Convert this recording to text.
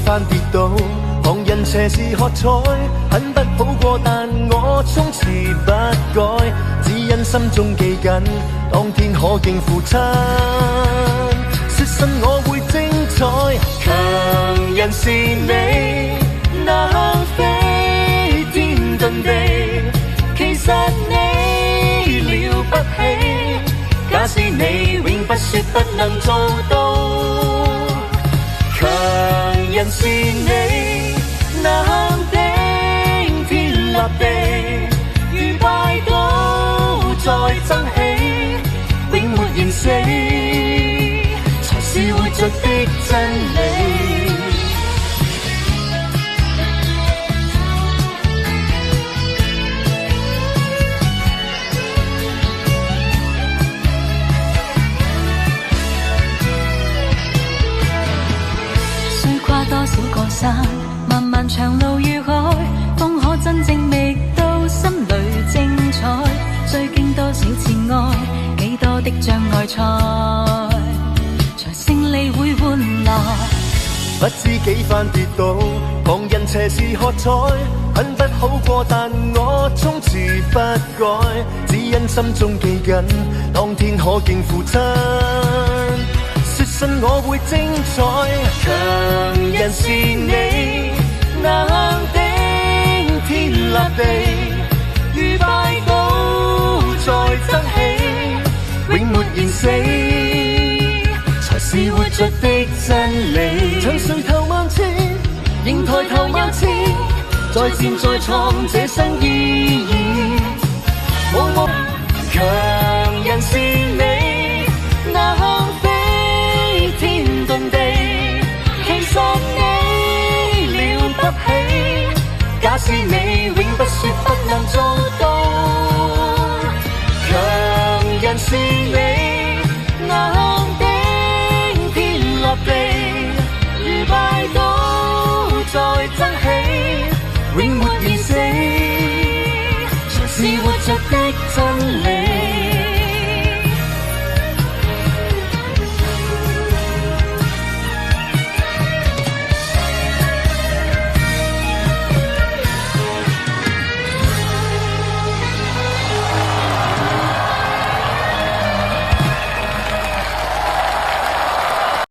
番跌倒，旁人斜視喝彩，很不好過，但我從此不改，只因心中記緊，當天可敬父親。說信我會精彩，強人是你，能飛天遁地，其實你了不起，假使你永不說不能做到。強人是你，能頂天立地，如拜倒再爭起，永沒言死，才是活着的真理。多少個山，漫漫長路如海，方可真正覓到心裏精彩。需經多少次愛，幾多的障礙賽，才勝利會換來。不知幾番跌倒，旁人斜視喝彩，很不好過，但我從此不改，只因心中記緊，當天可敬父親。說信我會精彩，強人是你，能頂天立地，如拜倒再爭起，永沒言死，才是活着的真理。曾垂頭萬次，仍抬頭萬次，再戰再創這生意義。無夢，強人是你，能天遁地，其實你了不起，假使你永不說不能做到。強人是你，